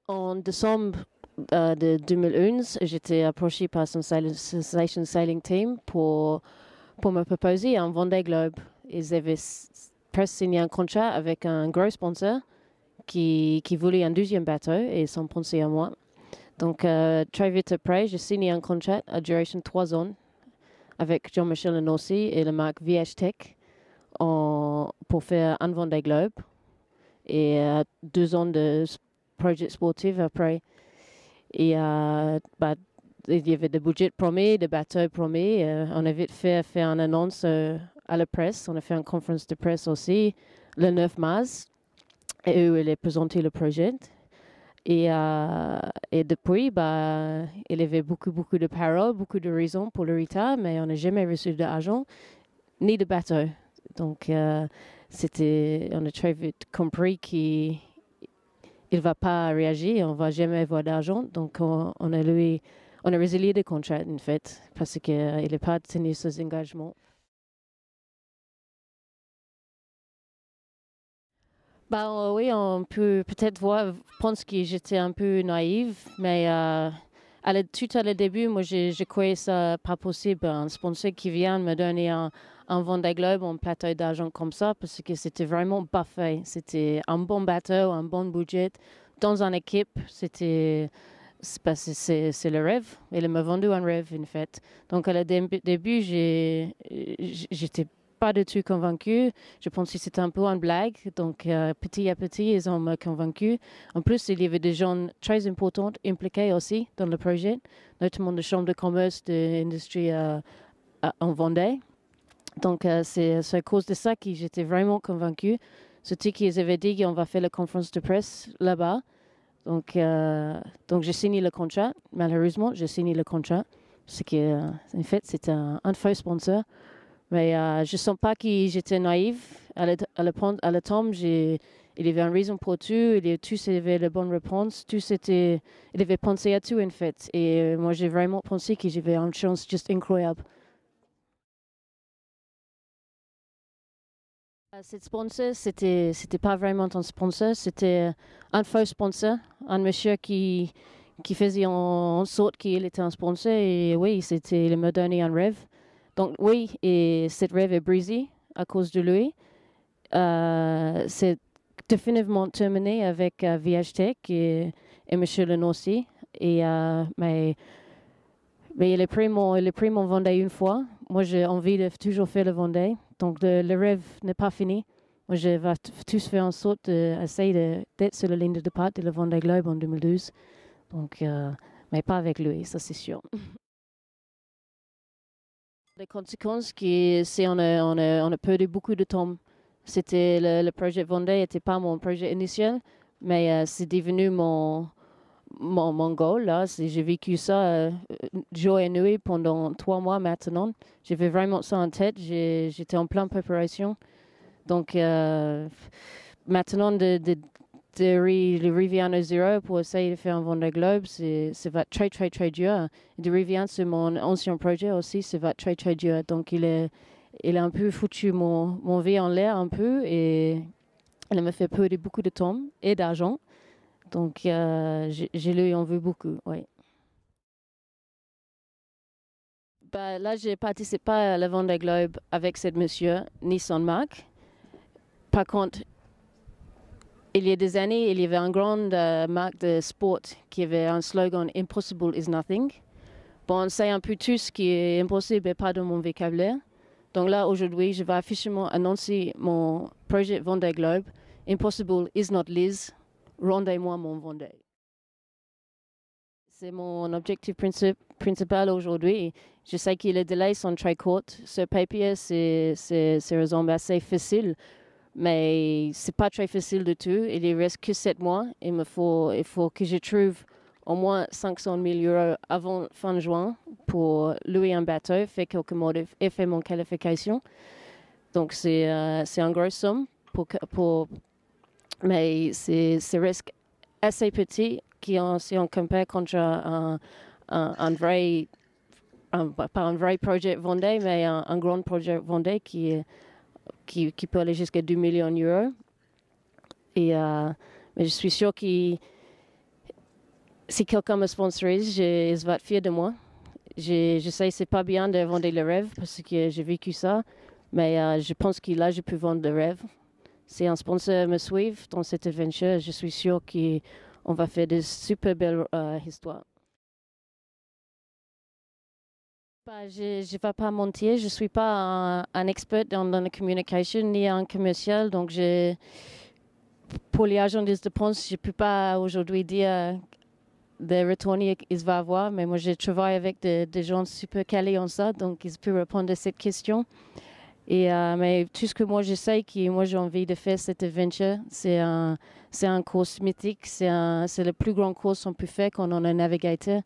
En décembre de 2011, j'étais approchée par Sensation Sailing Team pour me proposer un Vendée Globe. Ils avaient presque signé un contrat avec un gros sponsor qui voulait un deuxième bateau et ils ont pensé à moi. Donc, très vite après, j'ai signé un contrat à duration 3 ans avec Jean-Michel Lenossi et la marque VH pour faire un Vendée Globe et 2 ans de projet sportif après. Et il y avait des budgets promis, des bateaux promis. On a vite fait une annonce à la presse. On a fait une conférence de presse aussi le 9 mars. Et eux, ils ont présenté le projet. Et depuis, il y avait beaucoup de paroles, beaucoup de raisons pour le retard, mais on n'a jamais reçu d'argent ni de bateau. Donc, on a très vite compris qu'il ne va pas réagir, on ne va jamais avoir d'argent. Donc, on a résilié le contrat, en fait, parce qu'il n'a pas tenu ses engagements. Oui, on peut peut-être pense que j'étais un peu naïve, mais tout à le début, moi, je croyais ça pas possible. Un sponsor qui vient me donner un Vendée Globe, un plateau d'argent comme ça, parce que c'était vraiment parfait. C'était un bon bateau, un bon budget. Dans une équipe, c'est le rêve. Il m'a vendu un rêve, en fait. Donc, à le début, j'étais pas du tout convaincue. Je pensais que c'était un peu une blague. Donc, petit à petit, ils ont me convaincu. En plus, il y avait des gens très importants impliqués aussi dans le projet, notamment la Chambre de commerce de l'industrie en Vendée. Donc, c'est à cause de ça que j'étais vraiment convaincue. Surtout qu'ils avaient dit qu'on va faire la conférence de presse là-bas. Donc j'ai signé le contrat. Malheureusement, j'ai signé le contrat. Parce que, en fait, c'était un faux sponsor. Mais je ne sens pas que j'étais naïve. À le temps, il y avait une raison pour tout. Tous avaient la bonne réponse. Il avait pensé à tout, en fait. Et moi, j'ai vraiment pensé que j'avais une chance juste incroyable. Cette sponsor, c'était pas vraiment un sponsor. C'était un faux sponsor. Un monsieur qui faisait en sorte qu'il était un sponsor. Et oui, il m'a donné un rêve. Donc oui, et cette rêve est brisée à cause de lui. C'est définitivement terminé avec VHTech et M. Lenossi. Mais il a pris mon Vendée une fois. Moi, j'ai envie de toujours faire le Vendée. Donc le rêve n'est pas fini. Moi, je vais tous faire en sorte d'essayer d'être sur la ligne de départ de le Vendée Globe en 2012. Donc, mais pas avec lui, ça c'est sûr. Les conséquences, c'est on a perdu beaucoup de temps. C'était le projet Vendée n'était pas mon projet initial, mais c'est devenu mon goal. Là, j'ai vécu ça jour et nuit pendant 3 mois maintenant. J'avais vraiment ça en tête. J'étais en pleine préparation. Donc maintenant de revenir à zéro pour essayer de faire un Vendée Globe, ça va être très, très, très dur. De revenir sur mon ancien projet aussi, ça va être très, très dur. Donc, il a un peu foutu mon vie en l'air un peu et il m'a fait perdre beaucoup de temps et d'argent. Donc, je lui en veux beaucoup, oui. Là, j'ai participé à la Vendée Globe avec ce monsieur, Nissan Mark. Par contre, il y a des années, il y avait une grande marque de sport qui avait un slogan Impossible is nothing. Bon, on sait un peu tout ce qui est impossible et pas dans mon vocabulaire. Donc là, aujourd'hui, je vais officiellement annoncer mon projet Vendée Globe. Impossible is not Liz. Rendez-moi mon Vendée. C'est mon objectif principal aujourd'hui. Je sais que les délais sont très courts. Ce papier, c'est assez facile. Mais c'est pas très facile du tout. Il ne reste que 7 mois. Il faut que je trouve au moins 500 000 euros avant fin juin pour louer un bateau, faire quelques modifs et faire mon qualification. Donc c'est une grosse somme mais c'est risque assez petit si on compare contre un vrai, pas un vrai projet Vendée, mais un grand projet Vendée qui peut aller jusqu'à 2 millions d'euros. Mais je suis sûre qu'il si quelqu'un me sponsorise, il va être fier de moi. Je sais que c'est pas bien de vendre le rêve parce que j'ai vécu ça, mais je pense que là, je peux vendre le rêve. Si un sponsor me suit dans cette aventure, je suis sûre qu'on va faire des super belles histoires. Bah, je ne vais pas mentir, je ne suis pas un expert dans la communication ni un commercial, donc pour les agents de dépenses, je ne peux pas aujourd'hui dire des retours qu'ils vont avoir, mais moi je travaille avec des gens super calés en ça, donc ils peuvent répondre à cette question. Mais tout ce que moi je sais, que moi j'ai envie de faire cette aventure, c'est un course mythique, c'est le plus grand course qu'on peut faire quand on est navigateur.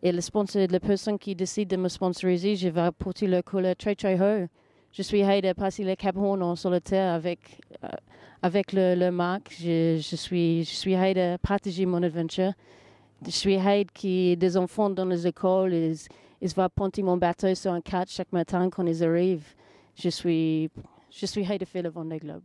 Et la personne qui décide de me sponsoriser, je vais porter le couleur très très haut. Je suis hâte de passer le Cap Horn en solitaire avec le marque. Je suis hâte de partager mon aventure. Je suis hâte que des enfants dans les écoles, ils vont ponter mon bateau sur un catch chaque matin quand ils arrivent. Je suis hâte de faire le Vendée Globe.